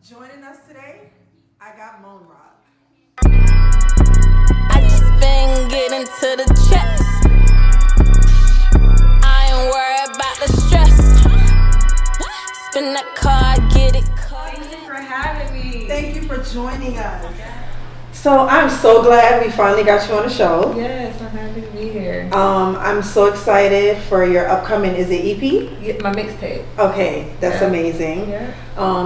Joining us today, I got Mone Rock. I just been getting to the checks. I ain't worried about the stress. Spin that card, get it. Thank you for having me. Thank you for joining us. So I'm so glad we finally got you on the show. Yes, I'm happy to be here. I'm so excited for your upcoming, is it EP? Yeah, my mixtape. Okay, that's amazing. Yeah.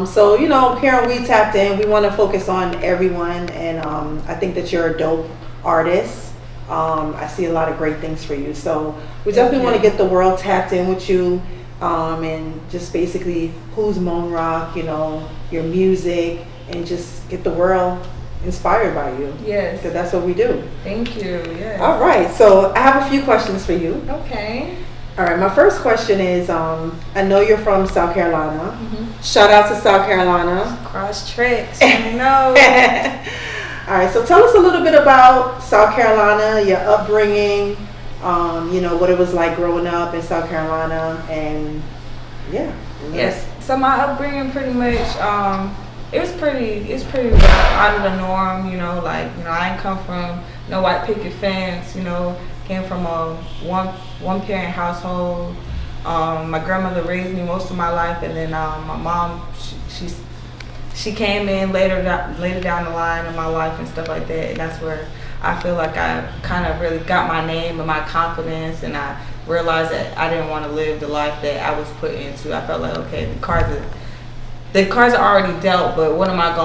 So, you know, here on We Tapped In, we want to focus on everyone, and I think that you're a dope artist. I see a lot of great things for you. So we definitely want to get the world tapped in with you, and just basically who's Mone Rock, you know, your music, and just get the world inspired by you. Yes. Because that's what we do. Thank you. Yes. All right, so I have a few questions for you. Okay. All right, my first question is, I know you're from South Carolina. Mm-hmm. Shout out to South Carolina. Cross tricks. I know. All right, so tell us a little bit about South Carolina, your upbringing, you know, what it was like growing up in South Carolina, and yeah. Yes. So my upbringing pretty much, it's pretty rough, out of the norm, you know, like, you know, I ain't come from no white picket fence, you know, came from a one parent household. My grandmother raised me most of my life, and then my mom, she came in later down the line in my life and stuff like that, and that's where I feel like I kind of really got my name and my confidence, and I realized that I didn't want to live the life that I was put into. I felt like, okay, the cards are already dealt, but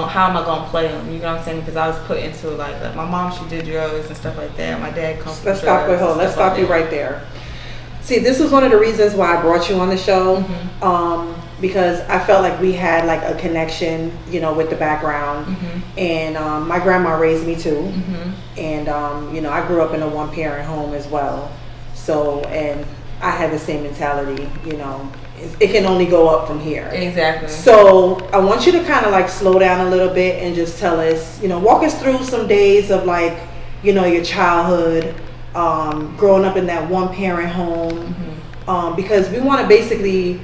how am I gonna play them? You know what I'm saying? Because I was put into like my mom, she did drugs and stuff like that. My dad comes from drugs. Let's stop you right there. See, this was one of the reasons why I brought you on the show, because I felt like we had like a connection, you know, with the background, and my grandma raised me too, and you know, I grew up in a one-parent home as well, so, and I had the same mentality, you know. It can only go up from here. Exactly. So I want you to kind of like slow down a little bit and just tell us, you know, walk us through some days of like, you know, your childhood, growing up in that one parent home, because we want to basically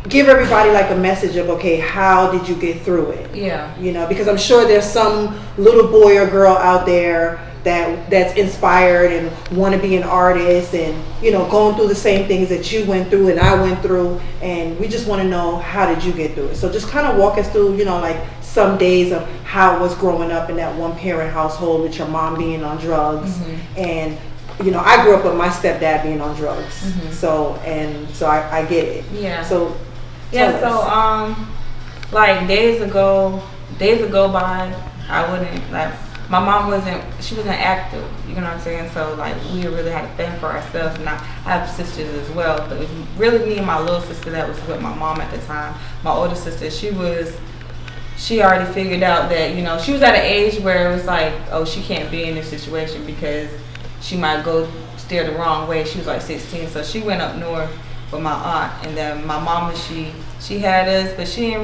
give everybody like a message of, okay, how did you get through it? Yeah. You know, because I'm sure there's some little boy or girl out there that's inspired and want to be an artist, and you know, going through the same things that you went through and I went through, and we just want to know, how did you get through it? So just kind of walk us through, you know, like some days of how it was growing up in that one parent household with your mom being on drugs, and you know, I grew up with my stepdad being on drugs, so I get it. Yeah. So like days ago by, I wouldn't like. My mom wasn't active, you know what I'm saying? So like we really had to fend for ourselves, and I have sisters as well, but it was really me and my little sister that was with my mom at the time. My older sister, she already figured out that, you know, she was at an age where it was like, oh, she can't be in this situation because she might go steer the wrong way. She was like 16, so she went up north with my aunt, and then my mama, she had us, but she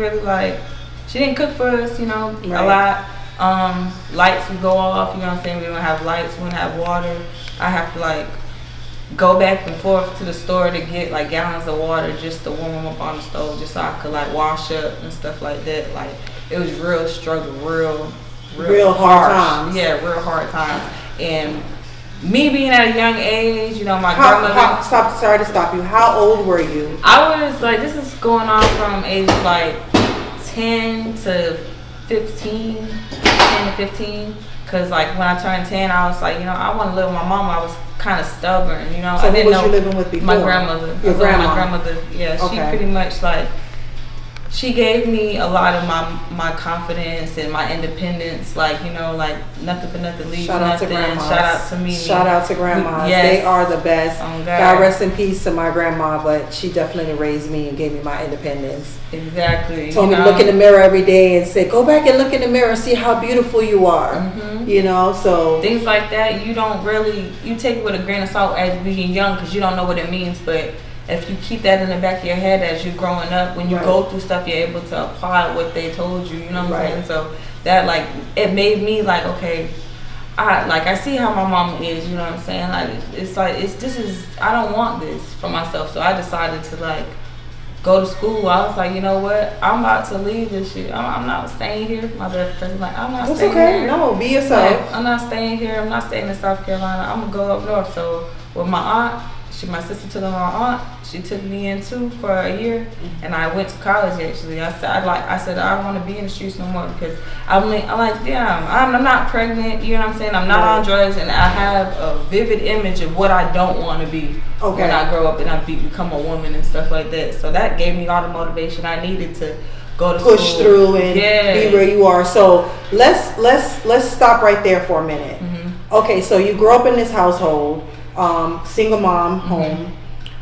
didn't cook for us, you know, a lot. Lights would go off, you know what I'm saying? We don't have lights, we don't have water. I have to like go back and forth to the store to get like gallons of water just to warm up on the stove, just so I could like wash up and stuff like that. Like it was real struggle, real hard times. Yeah, real hard times. And me being at a young age, you know, my grandmother. Sorry to stop you. How old were you? I was like, this is going on from age like 10 to 15, because like when I turned 10, I was like, you know, I want to live with my mom. I was kind of stubborn, you know. So who was you living with before? My grandmother. Your grandma? My grandmother, yeah. Okay. She pretty much like, she gave me a lot of my confidence and my independence, like, you know, like nothing for nothing leaves nothing. Shout out to me. Shout out to grandmas. Yes. They are the best. Oh, God rest in peace to my grandma, but she definitely raised me and gave me my independence. Exactly. Told me to look in the mirror every day and say, go back and look in the mirror and see how beautiful you are. You know, so things like that, you take it with a grain of salt as being young, because you don't know what it means, but if you keep that in the back of your head as you're growing up, when you go through stuff, you're able to apply what they told you, you know what I'm saying? So that, like, it made me like, okay, I see how my mom is, you know what I'm saying? Like, I don't want this for myself. So I decided to like go to school, I was like, you know what? I'm about to leave this shit. I'm not staying here. My best friend was like, I'm not staying here. No, be yourself. Like, I'm not staying here. I'm not staying in South Carolina. I'm going to go up north. So with my aunt, my sister took my aunt. She took me in too for a year, and I went to college actually. I said I don't want to be in the streets no more because I'm like damn, I'm not pregnant. You know what I'm saying? I'm not on drugs, and I have a vivid image of what I don't want to be when I grow up and I become a woman and stuff like that. So that gave me all the motivation I needed to go to push school. through and be where you are. So let's stop right there for a minute. Okay, so you grew up in this household. Single mom home,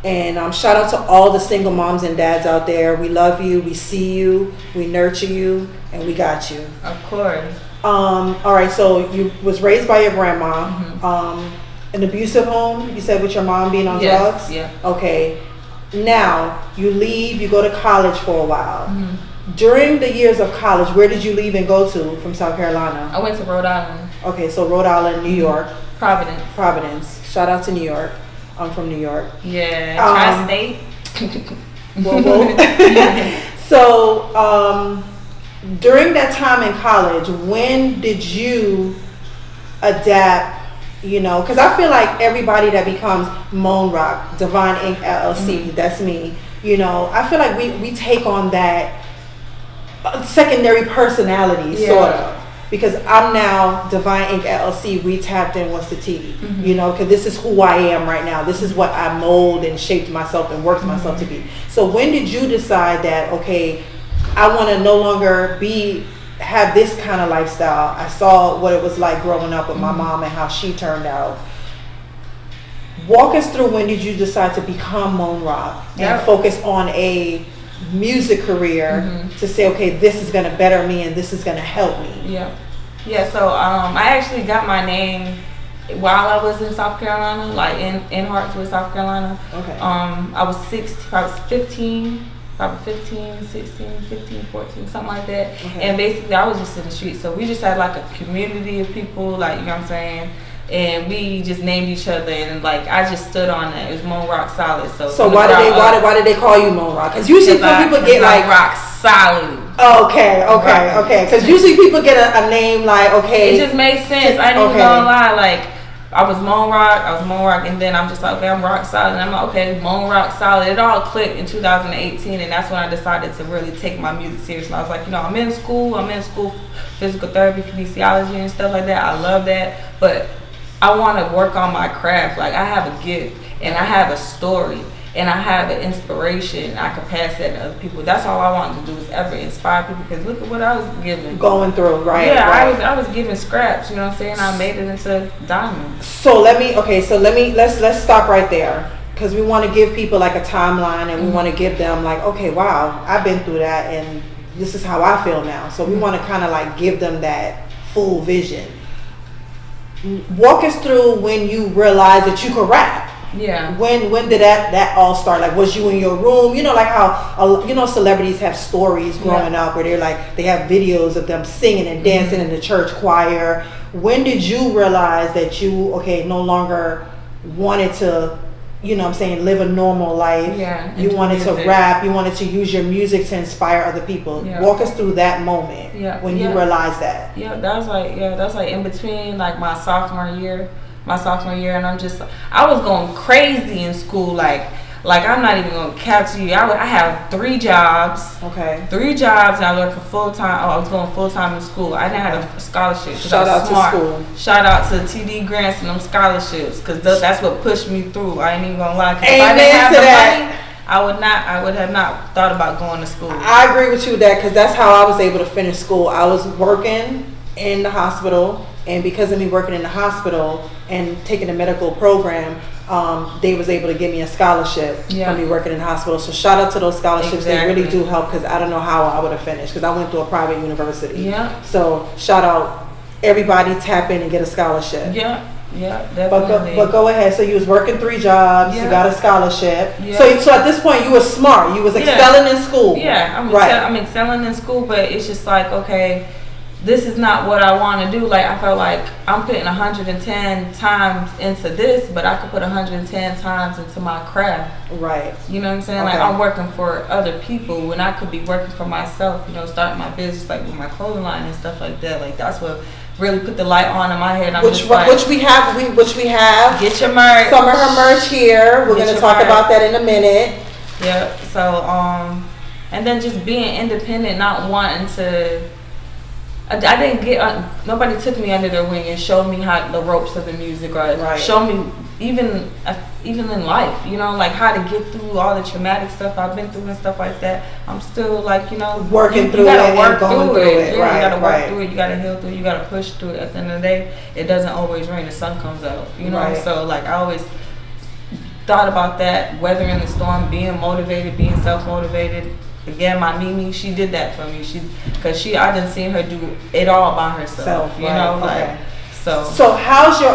and shout out to all the single moms and dads out there. We love you, we see you, we nurture you, and we got you. Of course. All right, so you was raised by your grandma, an abusive home, you said, with your mom being on drugs? Yeah. Okay, now you leave, you go to college for a while. During the years of college, where did you leave and go to from South Carolina? I went to Rhode Island. Okay, so Rhode Island, New York. Providence. Shout out to New York. I'm from New York. Yeah, tri-state. So, during that time in college, when did you adapt? You know, because I feel like everybody that becomes Mone Rock, Divine Inc. LLC, that's me. You know, I feel like we take on that secondary personality, sort of. Because I'm now Divine Inc. LLC, we tapped in, what's the T? You know, because this is who I am right now. This is what I mold and shaped myself and worked myself to be. So when did you decide that, okay, I want to no longer have this kind of lifestyle? I saw what it was like growing up with my mom and how she turned out. Walk us through, when did you decide to become Mone Rock and focus on a music career to say, okay, this is going to better me and this is going to help me? So I actually got my name while I was in South Carolina, like in Hartswood, South Carolina. I was 15, probably 15, 16, 15, 14, something like that. And basically I was just in the streets, so we just had like a community of people, like, you know what I'm saying, and we just named each other, and like I just stood on that. It was Mone Rock Solid. So why did they call you Mone Rock? Because usually people get like Rock Solid. Okay. Because usually people get a name like, okay. It just made sense. I ain't even gonna lie. Like, I was Mone Rock, and then I'm just like, okay, I'm Rock Solid. And I'm like, okay, Mone Rock Solid. It all clicked in 2018, and that's when I decided to really take my music serious. And I was like, you know, I'm in school physical therapy, kinesiology and stuff like that. I love that, but I want to work on my craft. Like, I have a gift, and I have a story, and I have an inspiration. I can pass that to other people. That's all I wanted to do, is ever inspire people, because look at what I was going through, right? Yeah, right. I was giving scraps, you know what I'm saying? I made it into diamonds. So let's stop right there, because we want to give people like a timeline, and we want to give them like, okay, wow, I've been through that, and this is how I feel now. So we want to kind of like give them that full vision. Walk us through when you realized that you could rap. Yeah. When did that all start? Like, was you in your room? You know, like how celebrities have stories growing up where they're like, they have videos of them singing and dancing in the church choir. When did you realize that you no longer wanted to, you know what I'm saying, live a normal life? Yeah. You wanted to rap. You wanted to use your music to inspire other people. Yeah. Walk us through that moment when you realized that. Yeah, that's like in between like my sophomore year, and I was going crazy in school. Like I'm not even gonna catch you. I have 3 jobs. Okay. 3 jobs, and I was working full time. I was going full time in school. I didn't have a scholarship. Shout out to school. Shout out to TD grants and them scholarships, because that's what pushed me through. I ain't even gonna lie. Cause if I didn't have the money, I would have not thought about going to school. I agree with you that, because that's how I was able to finish school. I was working in the hospital, and because of me working in the hospital and taking a medical program, they was able to give me a scholarship from me working in the hospital. So shout out to those scholarships. Exactly. They really do help, because I don't know how I would have finished, because I went to a private university. Yeah. So shout out, everybody, tap in and get a scholarship. Yeah. Yeah, definitely. But go ahead. So you was working 3 jobs. You got a scholarship. Yeah. So at this point you were smart. You was excelling in school. Yeah, I'm excelling in school. But it's just like, okay, this is not what I want to do. Like, I felt like I'm putting 110 times into this, but I could put 110 times into my craft. Right. You know what I'm saying? Okay. Like, I'm working for other people when I could be working for myself, you know, starting my business, like with my clothing line and stuff like that. Like, that's what really put the light on in my head. I'm which we have. Get your merch. Some of her merch here. We're going to talk about that in a minute. Yeah. So, and then just being independent, not wanting to. I didn't get. Nobody took me under their wing and showed me how the ropes of the music, or show me even in life, you know, like how to get through all the traumatic stuff I've been through and stuff like that. I'm still like, you know, working through it and going through it. Yeah, right, you gotta work right. through it. You gotta heal through it. You gotta push through it. At the end of the day, it doesn't always rain. The sun comes out. You know, right. So like I always thought about that, weathering the storm, being motivated, being self-motivated. Again, my Mimi, she did that for me. I didn't see her do it all by herself. You know, like so. So how's your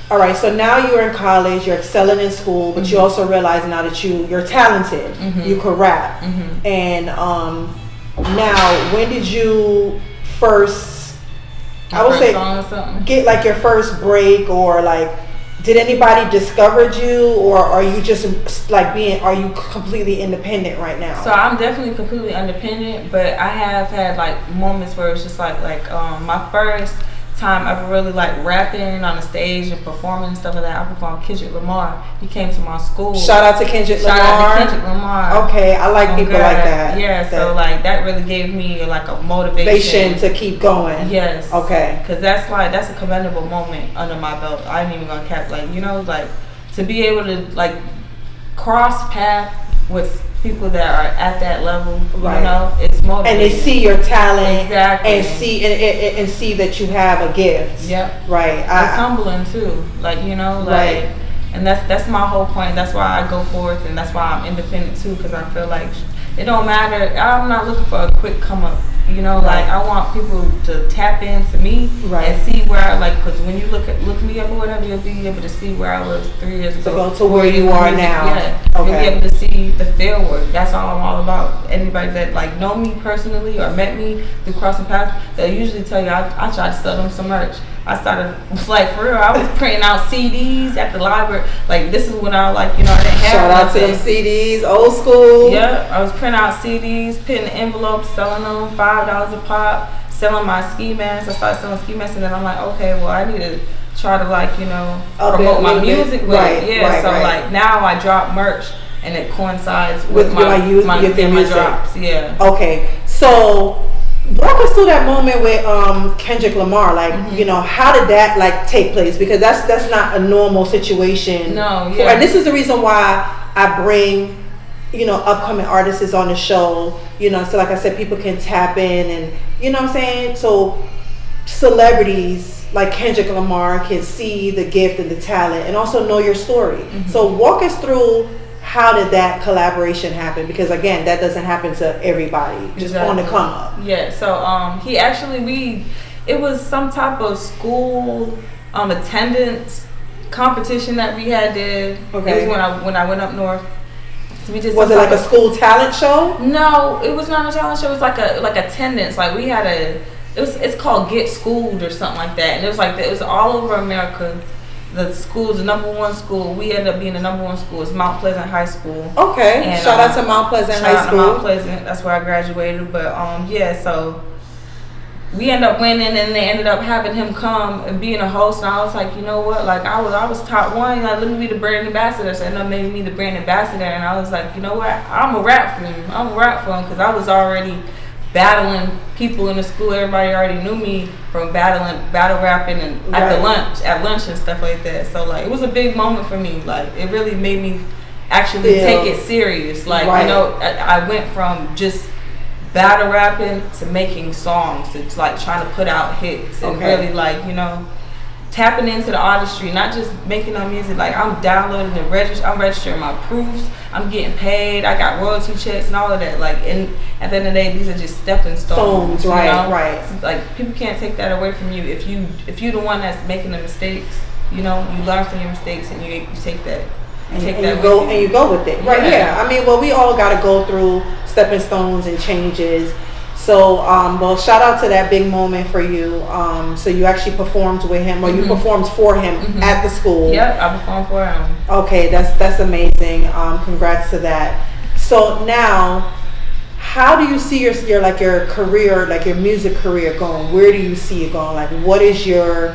all right, so now you're in college, you're excelling in school, but you also realize now that you're talented, you can rap. And now, when did you first, I would say, get like your first break, or like, did anybody discover you, or are you just like are you completely independent right now? So I'm definitely completely independent, but I have had like moments where it's just like my first time ever really like rapping on the stage and performing and stuff like that. I performed Kendrick Lamar. He came to my school. Shout out to Kendrick Lamar. Shout out to Kendrick Lamar. Okay, I like people like that. Yeah, so like that really gave me like a motivation to keep going. Yes. Okay. Because that's a commendable moment under my belt. I ain't even gonna cap, like, you know, like to be able to like cross path with people that are at that level, right. You know, it's motivating. And they see your talent, exactly, and see that you have a gift. Yep. Right. It's humbling too, like, you know, like, right. And that's my whole point. That's why I go forth, and that's why I'm independent too, because I feel like it don't matter. I'm not looking for a quick come up. You know, right. Like I want people to tap into me, right. And see where I because when you look me up or whatever, you'll be able to see where I was 3 years ago. To where you are now. Yeah, okay. You'll be able to see the field work. That's all I'm all about. Anybody that like know me personally or met me through crossing paths, they'll usually tell you I try to sell them some merch. I started like for real. I was printing out CDs at the library. Like this is when I like, you know, I didn't have. Shout out to them CDs, old school. Yeah, I was printing out CDs, putting envelopes, selling them $5 a pop, selling my ski masks. I started selling ski masks, and then I'm like, okay, well, I need to try to like, you know, promote my music with it. Yeah, right, so right. Like now I drop merch, and it coincides with my drops. Yeah. Okay, so. Walk us through that moment with Kendrick Lamar. Like, you know, how did that like take place? Because that's not a normal situation. No, yeah. And this is the reason why I bring, you know, upcoming artists on the show. You know, so like I said, people can tap in, and you know what I'm saying. So celebrities like Kendrick Lamar can see the gift and the talent, and also know your story. So walk us through. How did that collaboration happen? Because again, that doesn't happen to everybody. Just exactly. On the come up. Yeah. So he actually it was some type of school attendance competition that we had did. Okay. It was when I went up north. So we did. Was it like a school talent show? No, it was not a talent show. It was like attendance. Like we had it's called Get Schooled or something like that, and it was all over America. The school's the number one school. We ended up being the number one school. It's Mount Pleasant High School. Okay. And, shout out to Mount Pleasant High School. Shout out to Mount Pleasant. That's where I graduated. But yeah, so we ended up winning, and they ended up having him come and being a host. And I was like, you know what? Like I was top one. Like let me be the brand ambassador. So ended up making me the brand ambassador. And I was like, you know what? I'm a rap for him. Because I was already battling people in the school. Everybody already knew me from battle rapping and at lunch and stuff like that. So like it was a big moment for me. Like it really made me actually take it serious. Like you know, I went from just battle rapping to making songs. It's like trying to put out hits and really like, you know, tapping into the artistry, not just making no music. Like I'm downloading and I'm registering my proofs. I'm getting paid. I got royalty checks and all of that. Like, and at the end of the day, these are just stepping stones. Right, you know? Right. Like people can't take that away from you. If you're the one that's making the mistakes, you know, you learn from your mistakes and you take that. And you go with it. Right. Yeah. I mean, well, we all got to go through stepping stones and changes. So, well, shout out to that big moment for you. So you actually performed with him, or you performed for him at the school. Yep, I performed for him. Okay, that's amazing. Congrats to that. So now, how do you see your career, like your music career going? Where do you see it going? Like, what is your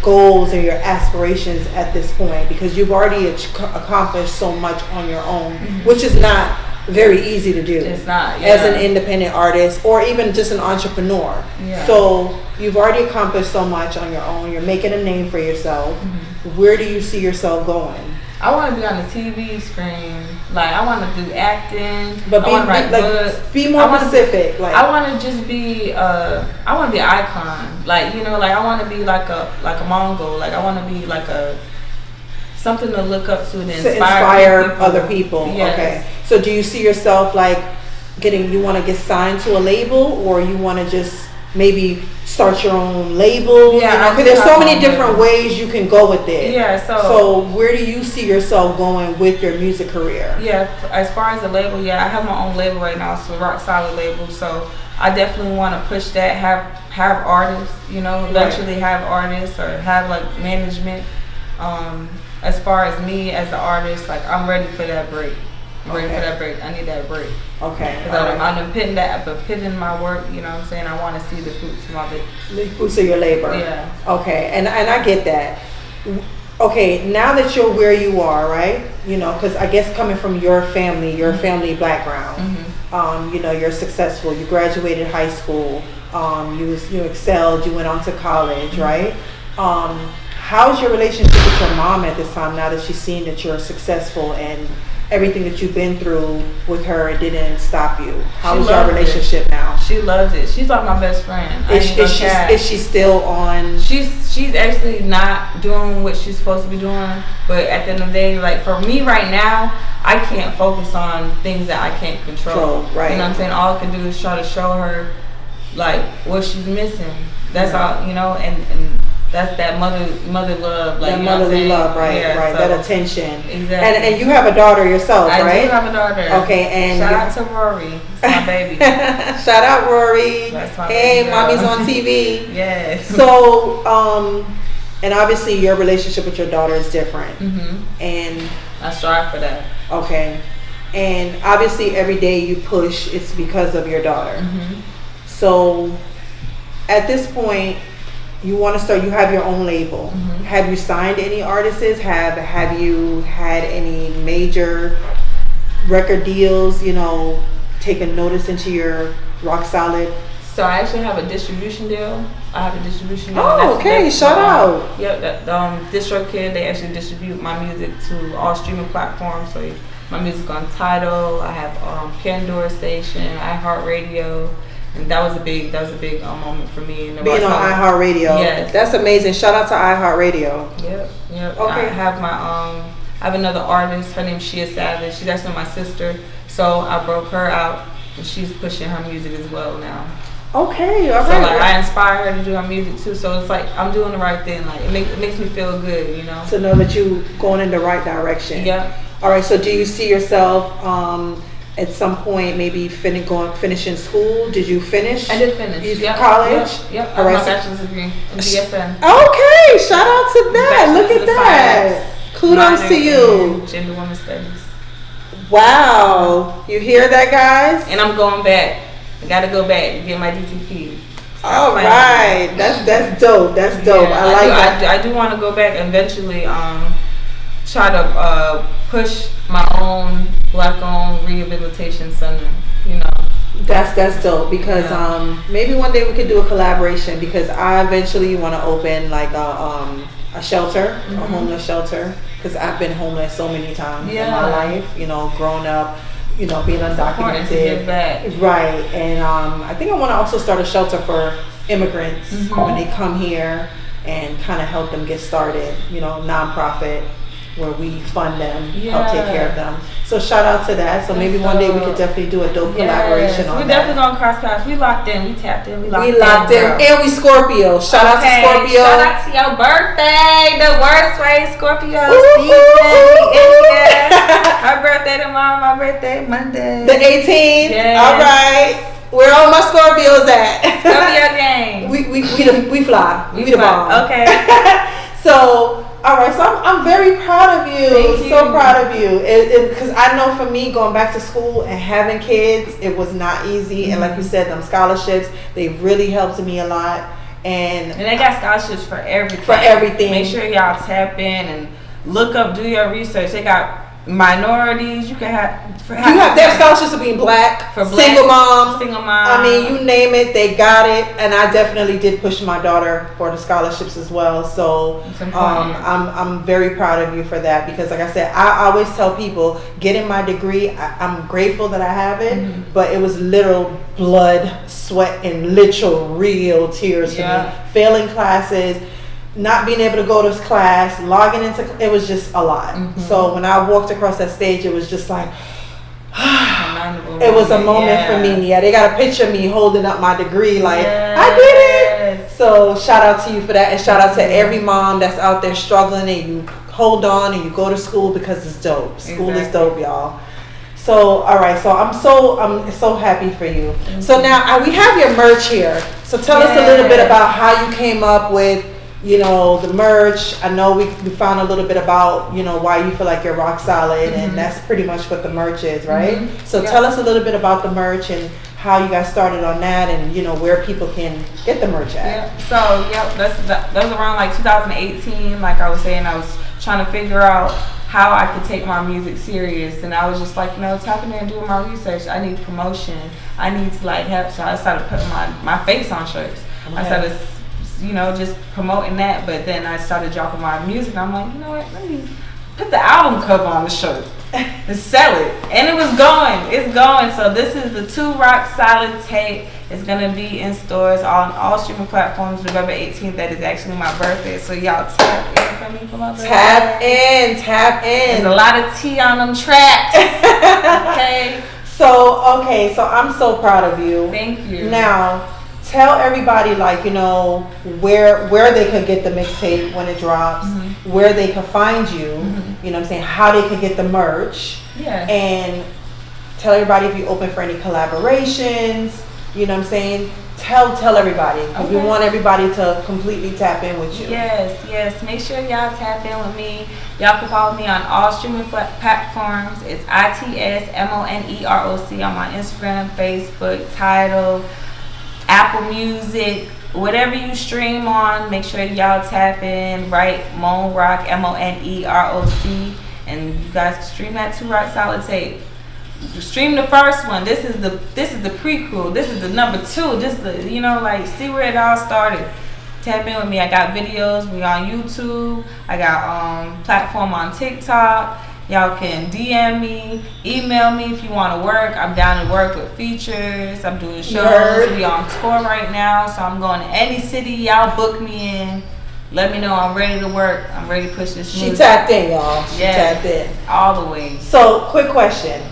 goals and your aspirations at this point? Because you've already accomplished so much on your own, which is not very easy to do. It's not, as an independent artist or even just an entrepreneur. Yeah. So you've already accomplished so much on your own. You're making a name for yourself. Where do you see yourself going? I want to be on the TV screen. Like, I want to do acting. But be more specific. I want to just be. I want to be an icon. Like, you know, like I want to be like a Mongol. Like, I want to be like something to look up to inspire other people. Yes. Okay. So do you see yourself like you want to get signed to a label, or you want to just maybe start your own label? Yeah, because there's so many different ways you can go with it. Yeah. So where do you see yourself going with your music career? Yeah, as far as the label, I have my own label right now. It's a rock solid label. So I definitely want to push that. Have artists, you know, eventually have artists or have like management. As far as me as an artist, like I'm ready for that break. I'm ready for that break. I need that break. Okay. Because I'm putting my work, you know what I'm saying? I want to see the fruits of my the fruits of your labor. Yeah. Okay, and I get that. Okay, now that you're where you are, right? You know, because I guess coming from your family background, you know, you're successful. You graduated high school. You excelled. You went on to college, right? How's your relationship with your mom at this time, now that she's seen that you're successful and everything that you've been through with her, it didn't stop you? How's your relationship now? She loves it. She's like my best friend. Is she still on? She's actually not doing what she's supposed to be doing, but at the end of the day, like for me right now, I can't focus on things that I can't control. Right. You know what I'm saying? All I can do is try to show her like what she's missing. That's all, you know, and that's that mother love, like that motherly love, right? Yeah, right. So, that attention. Exactly. And you have a daughter yourself, right? I do have a daughter. Okay, and shout out to Rory, it's my baby. Shout out Rory. That's my hey, baby mommy's girl. on TV. Yes. So, and obviously your relationship with your daughter is different, and I strive for that. Okay, and obviously every day you push, it's because of your daughter. So, at this point, you want to start. You have your own label. Have you signed any artists? Have you had any major record deals? You know, taken notice into your rock solid. So I actually have a distribution deal. I have a distribution deal. Oh, okay. Shout out. Yep. DistroKid, they actually distribute my music to all streaming platforms. So my music on Tidal. I have Pandora Station, iHeartRadio. And that was a big moment for me. Being on iHeartRadio. Yes. That's amazing. Shout out to iHeartRadio. Yep. Okay. I have I have another artist. Her name's Shia Savage. She's actually my sister. So I broke her out, and she's pushing her music as well now. Okay. All right. So like I inspire her to do her music too. So it's like I'm doing the right thing. Like it makes me feel good, you know. To know that you going in the right direction. Yeah. All right. So do you see yourself at some point maybe finishing school? Did you finish? I did finish. College? Yep. All I right. have my bachelor's degree in BSN. Okay, shout out to that. Look at that. Kudos to you. Gender Women Studies. Wow. You hear that, guys? And I'm going back. I gotta go back and get my DTP. All right. That's dope. That's dope. Yeah, I like that. I do want to go back and eventually try to push my own Black-owned rehabilitation center, you know. That's dope because maybe one day we could do a collaboration, because I eventually want to open like a shelter, a homeless shelter, because I've been homeless so many times in my life, you know, growing up, you know, being undocumented. Get back. Right. And I think I want to also start a shelter for immigrants when they come here, and kind of help them get started, you know, nonprofit, where we fund them, help take care of them. So shout out to that. So maybe one day we could definitely do a dope collaboration on that. We're definitely gonna cross paths. We locked in. We tapped in. We locked in. And we Scorpio. Shout out to Scorpio. Shout out to your birthday. The worst way, Scorpio season. Her birthday tomorrow. My birthday Monday. The 18th. Yes. All right. Where all my Scorpios at? Scorpio gang. We fly. We the bomb. Okay. So, all right. So I'm very proud of you. Thank you. So proud of you. Because I know for me, going back to school and having kids, it was not easy. Mm-hmm. And like you said, them scholarships, they really helped me a lot. And they got scholarships for everything. For everything. Make sure y'all tap in and look up, do your research. They got minorities. You can have their scholarships for being black, for single mom. I mean, you name it, they got it. And I definitely did push my daughter for the scholarships as well. So I'm very proud of you for that, because like I said, I always tell people, getting my degree, I'm grateful that I have it, but it was literal blood, sweat, and literal real tears for me. Failing classes, not being able to go to class, logging into, it was just a lot. So when I walked across that stage, it was just like, it was a moment for me. Yeah, they got a picture of me holding up my degree, like, I did it. So shout out to you for that, and shout out to every mom that's out there struggling, and you hold on and you go to school, because it's dope. School is dope, y'all. So, all right. So I'm so happy for you. So now we have your merch here. So tell us a little bit about how you came up with, the merch. I know we found a little bit about, why you feel like you're rock solid, and that's pretty much what the merch is, right? So tell us a little bit about the merch and how you got started on that, and where people can get the merch at. So that was around like 2018. Like I was saying, I was trying to figure out how I could take my music serious, and I was just like, tapping in and doing my research. I need promotion. I need to help. So I started putting my face on shirts. I started just promoting that, but then I started dropping my music, and I'm like, let me put the album cover on the shirt and sell it. And it was going. It's going. So this is the 2 Rock Solid tape. It's going to be in stores on all streaming platforms November 18th. That is actually my birthday. So y'all tap in for me for my birthday. Tap in. There's a lot of tea on them tracks. Okay. So I'm so proud of you. Thank you. Now, tell everybody, where they could get the mixtape when it drops, where they could find you, you know what I'm saying, how they could get the merch, and tell everybody if you open for any collaborations, you know what I'm saying. Tell everybody, because we want everybody to completely tap in with you. Yes. Make sure y'all tap in with me. Y'all can follow me on all streaming platforms. It's ITSMONEROC on my Instagram, Facebook, Tidal, Apple Music, whatever you stream on. Make sure y'all tap in, right? Mone Rock, MONEROC, and you guys can stream that 2 Rock Solid tape. Stream the first one. This is the prequel. This is the number 2. This is see where it all started. Tap in with me. I got videos. We on YouTube. I got platform on TikTok. Y'all can DM me, email me if you want to work. I'm down to work with features. I'm doing shows. We on tour right now, so I'm going to any city. Y'all book me in. Let me know. I'm ready to work. I'm ready to push this music. She tapped in, y'all. She tapped in. All the way. So, quick question.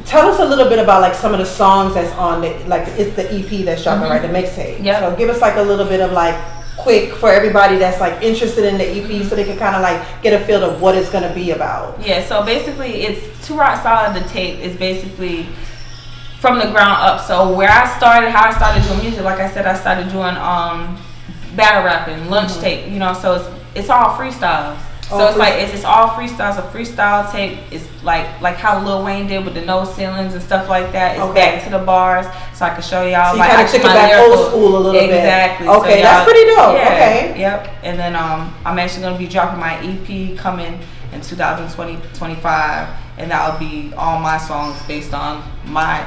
Tell us a little bit about some of the songs that's on it's the EP that's dropping, right? The mixtape. Yeah. So give us a little bit of quick for everybody that's interested in the EP, so they can kind of get a feel of what it's going to be about. Yeah, so basically it's 2 Rock Solid. The tape is basically from the ground up. So where I started, how I started doing music, like I said, I started doing battle rapping, lunch tape, so it's all freestyles. So it's all freestyles. A freestyle tape is like how Lil Wayne did with the no ceilings and stuff like that. It's back to the bars, so I can show y'all. So you kind of took it back old school a little bit. Exactly. Okay, so that's pretty dope. Yeah, okay. Yep. And then I'm actually gonna be dropping my EP coming in 2025, and that'll be all my songs based on my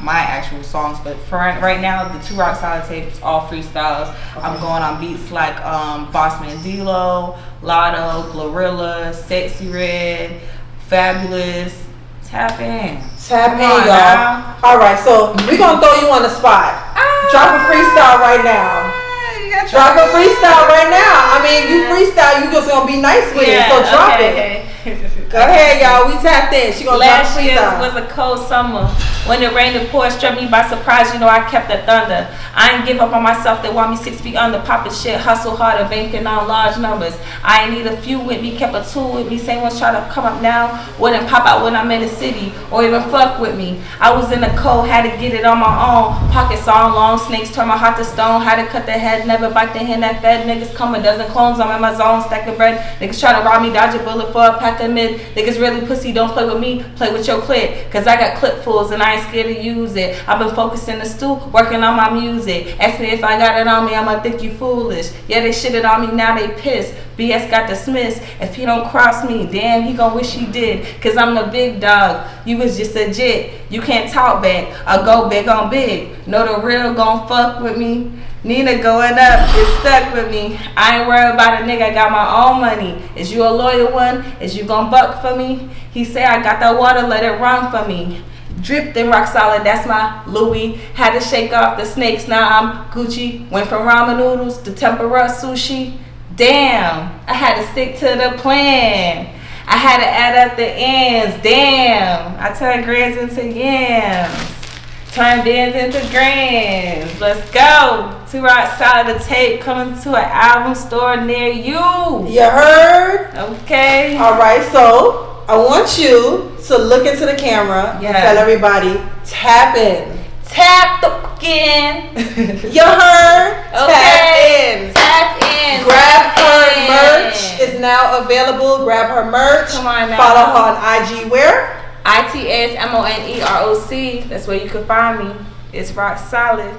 actual songs. But for right now, the 2 Rock Solid tape is all freestyles. I'm going on beats like Boss Man D-Lo, Lotto, Glorilla, Sexy Red, Fabulous. Tap in, y'all. Now. All right, so we're gonna throw you on the spot. Drop a freestyle right now. Drop a freestyle right now. I mean, you freestyle, you just gonna be nice with it, so drop it. Go ahead, y'all. We tapped in. She gonna Last drop year freestyle. was a cold summer. When it rained, the pour struck me by surprise. You know I kept the thunder. I ain't give up on myself. They want me 6 feet under. Popping shit, hustle harder, banking on large numbers. I ain't need a few with me, kept a tool with me. Same ones try to come up now, wouldn't pop out when I'm in the city or even fuck with me. I was in the cold, had to get it on my own. Pockets all long, snakes turn my heart to stone. Had to cut the head, never bite the hand that fed. Niggas come a dozen clones. I'm in my zone, stacking bread. Niggas try to rob me, dodge a bullet for a pack of mid. Niggas really pussy, don't play with me, play with your clit. Cause I got clipfuls and I ain't scared to use it. I've been focused in the stool, working on my music. Ask me if I got it on me, I'ma think you foolish. Yeah, they shitted on me, now they pissed. BS got dismissed. If he don't cross me, damn, he gon' wish he did. Cause I'm the big dog, you was just a jit. You can't talk back, I go big on big. Know the real gon' fuck with me. Nina going up, is stuck with me. I ain't worried about a nigga, I got my own money. Is you a loyal one? Is you gon' buck for me? He say I got that water, let it run for me. Dripped and rock solid, that's my Louis. Had to shake off the snakes, now I'm Gucci. Went from ramen noodles to tempura sushi. Damn, I had to stick to the plan. I had to add up the ends, damn. I turned grands into yams. Turn bands into grands. Let's go. 2 Rock Solid, the tape coming to an album store near you. You heard? Okay. All right, so I want you to look into the camera and tell everybody, tap in. Tap the again. You heard? Okay. Tap in. Tap in. Grab Tap her in. merch is now available. Grab her merch. Come on now. Follow her on IG where? ITSMONEROC. That's where you can find me. It's rock solid.